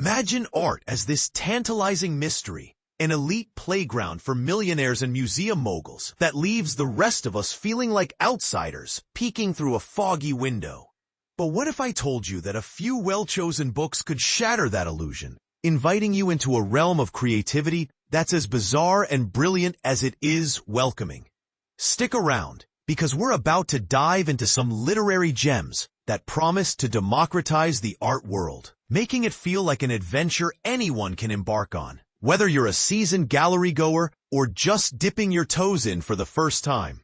Imagine art as this tantalizing mystery, an elite playground for millionaires and museum moguls that leaves the rest of us feeling like outsiders peeking through a foggy window. But what if I told you that a few well-chosen books could shatter that illusion, inviting you into a realm of creativity that's as bizarre and brilliant as it is welcoming? Stick around, because we're about to dive into some literary gems that promise to democratize the art world, making it feel like an adventure anyone can embark on, whether you're a seasoned gallery goer or just dipping your toes in for the first time.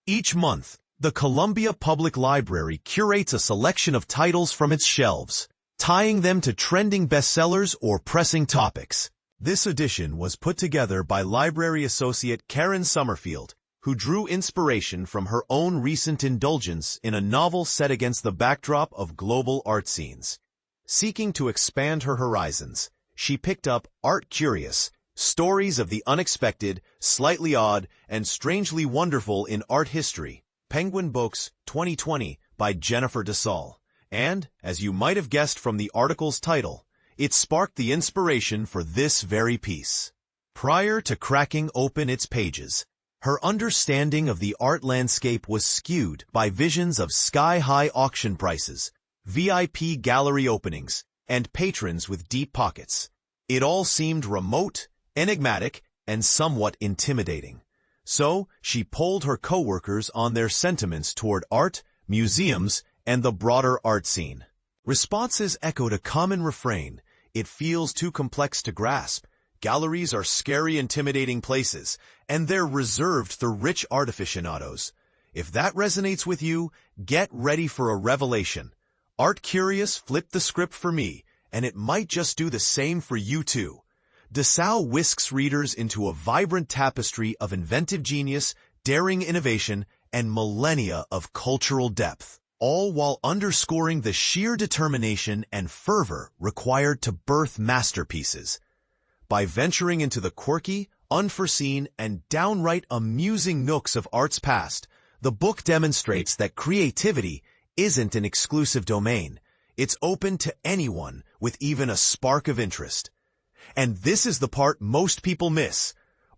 Each month, the Columbia Public Library curates a selection of titles from its shelves, tying them to trending bestsellers or pressing topics. This edition was put together by library associate Karen Summerfield, who drew inspiration from her own recent indulgence in a novel set against the backdrop of global art scenes. Seeking to expand her horizons, she picked up Artcurious, Stories of the Unexpected, Slightly Odd, and Strangely Wonderful in Art History, Penguin Books, 2020, by Jennifer Dasal. And, as you might have guessed from the article's title, it sparked the inspiration for this very piece. Prior to cracking open its pages, her understanding of the art landscape was skewed by visions of sky-high auction prices, VIP gallery openings, and patrons with deep pockets. It all seemed remote, enigmatic, and somewhat intimidating. So, she polled her coworkers on their sentiments toward art, museums, and the broader art scene. Responses echoed a common refrain: it feels too complex to grasp. Galleries are scary, intimidating places, and they're reserved for rich art aficionados. If that resonates with you, get ready for a revelation. Artcurious flipped the script for me, and it might just do the same for you too. Dasal whisks readers into a vibrant tapestry of inventive genius, daring innovation, and millennia of cultural depth, all while underscoring the sheer determination and fervor required to birth masterpieces. By venturing into the quirky, unforeseen, and downright amusing nooks of art's past, the book demonstrates that creativity isn't an exclusive domain. It's open to anyone with even a spark of interest. And this is the part most people miss.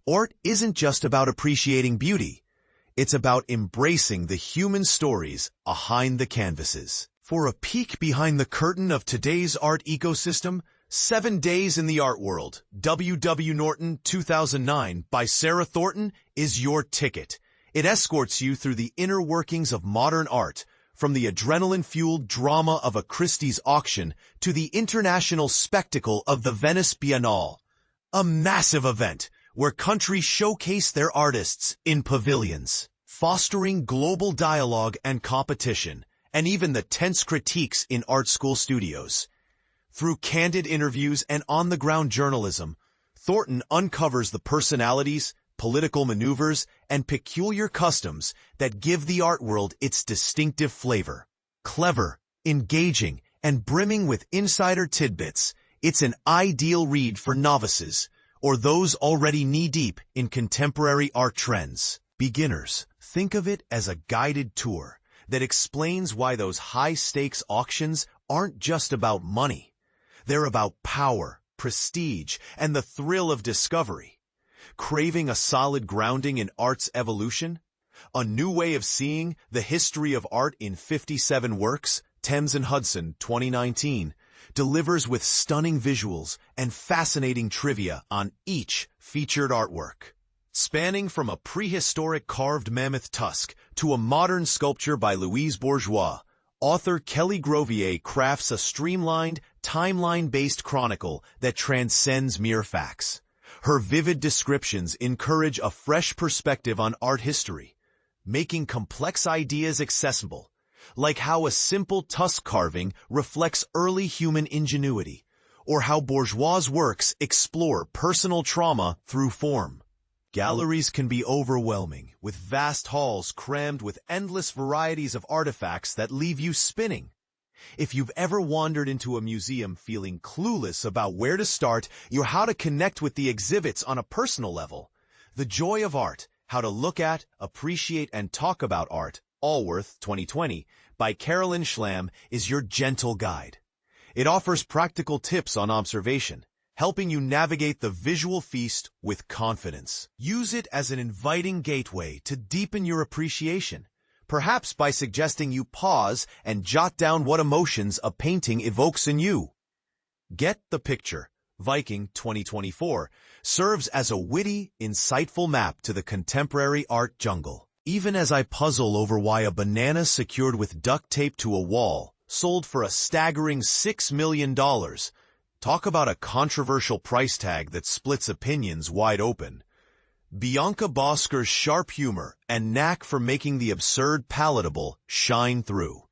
Art isn't just about appreciating beauty. It's about embracing the human stories behind the canvases. For a peek behind the curtain of today's art ecosystem, 7 Days in the Art World, W. W. Norton, 2009, by Sarah Thornton, is your ticket. It escorts you through the inner workings of modern art, from the adrenaline-fueled drama of a Christie's auction to the international spectacle of the Venice Biennale, a massive event where countries showcase their artists in pavilions, fostering global dialogue and competition, and even the tense critiques in art school studios. Through candid interviews and on-the-ground journalism, Thornton uncovers the personalities, political maneuvers, and peculiar customs that give the art world its distinctive flavor. Clever, engaging, and brimming with insider tidbits, it's an ideal read for novices or those already knee-deep in contemporary art trends. Beginners, think of it as a guided tour that explains why those high-stakes auctions aren't just about money. They're about power, prestige, and the thrill of discovery. Craving a solid grounding in art's evolution? A new way of seeing the history of art in 57 works, Thames and Hudson, 2019, delivers with stunning visuals and fascinating trivia on each featured artwork. Spanning from a prehistoric carved mammoth tusk to a modern sculpture by Louise Bourgeois, author Kelly Grovier crafts a streamlined, timeline-based chronicle that transcends mere facts. Her vivid descriptions encourage a fresh perspective on art history, making complex ideas accessible, like how a simple tusk carving reflects early human ingenuity, or how Bourgeois' works explore personal trauma through form. Galleries can be overwhelming, with vast halls crammed with endless varieties of artifacts that leave you spinning. If you've ever wandered into a museum feeling clueless about where to start or how to connect with the exhibits on a personal level, The Joy of Art, How to Look at, Appreciate, and Talk About Art, Allworth, 2020, by Carolyn Schlam, is your gentle guide. It offers practical tips on observation, helping you navigate the visual feast with confidence. Use it as an inviting gateway to deepen your appreciation, perhaps by suggesting you pause and jot down what emotions a painting evokes in you. Get the picture. Viking 2024 serves as a witty, insightful map to the contemporary art jungle. Even as I puzzle over why a banana secured with duct tape to a wall sold for a staggering $6 million. Talk about a controversial price tag that splits opinions wide open. Bianca Bosker's sharp humor and knack for making the absurd palatable shine through.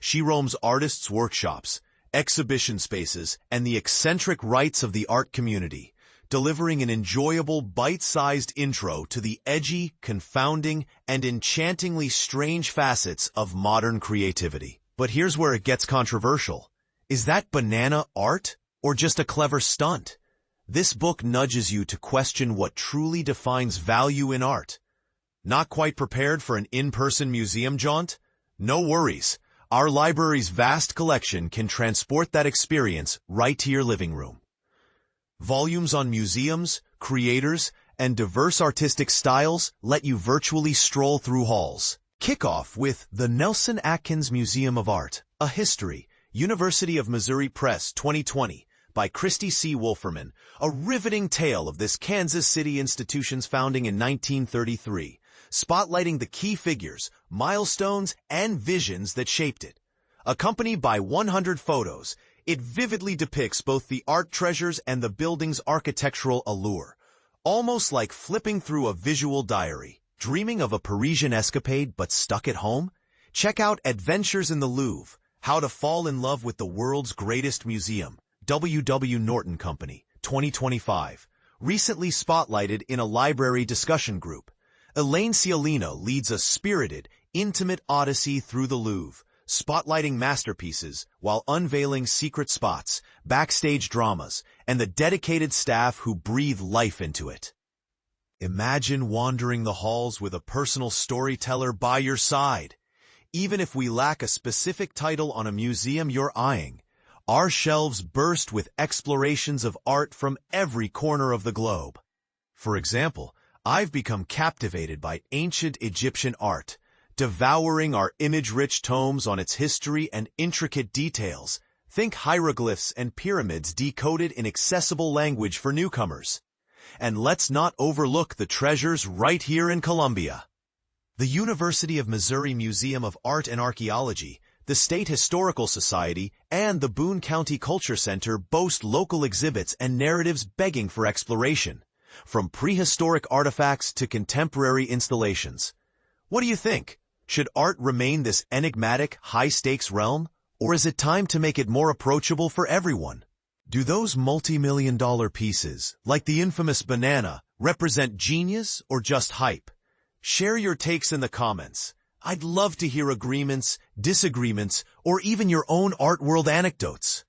She roams artists' workshops, exhibition spaces, and the eccentric rites of the art community, delivering an enjoyable, bite-sized intro to the edgy, confounding, and enchantingly strange facets of modern creativity. But here's where it gets controversial. Is that banana art, or just a clever stunt? This book nudges you to question what truly defines value in art. Not quite prepared for an in-person museum jaunt? No worries. Our library's vast collection can transport that experience right to your living room. Volumes on museums, creators, and diverse artistic styles let you virtually stroll through halls. Kick off with The Nelson Atkins Museum of Art, A History, University of Missouri Press 2020, by Christy C. Wolferman, a riveting tale of this Kansas City institution's founding in 1933, spotlighting the key figures, milestones, and visions that shaped it. Accompanied by 100 photos, it vividly depicts both the art treasures and the building's architectural allure, almost like flipping through a visual diary. Dreaming of a Parisian escapade but stuck at home? Check out Adventures in the Louvre, How to Fall in Love with the World's Greatest Museum, W. W. Norton Company, 2025, recently spotlighted in a library discussion group. Elaine Cialino leads a spirited, intimate odyssey through the Louvre, spotlighting masterpieces while unveiling secret spots, backstage dramas, and the dedicated staff who breathe life into it. Imagine wandering the halls with a personal storyteller by your side. Even if we lack a specific title on a museum you're eyeing, our shelves burst with explorations of art from every corner of the globe. For example, I've become captivated by ancient Egyptian art, devouring our image-rich tomes on its history and intricate details. Think hieroglyphs and pyramids decoded in accessible language for newcomers. And let's not overlook the treasures right here in Columbia. The University of Missouri Museum of Art and Archaeology, the State Historical Society, and the Boone County Culture Center boast local exhibits and narratives begging for exploration, from prehistoric artifacts to contemporary installations. What do you think? Should art remain this enigmatic, high-stakes realm, or is it time to make it more approachable for everyone? Do those multi-million-dollar pieces, like the infamous banana, represent genius or just hype? Share your takes in the comments. I'd love to hear agreements, disagreements, or even your own art world anecdotes.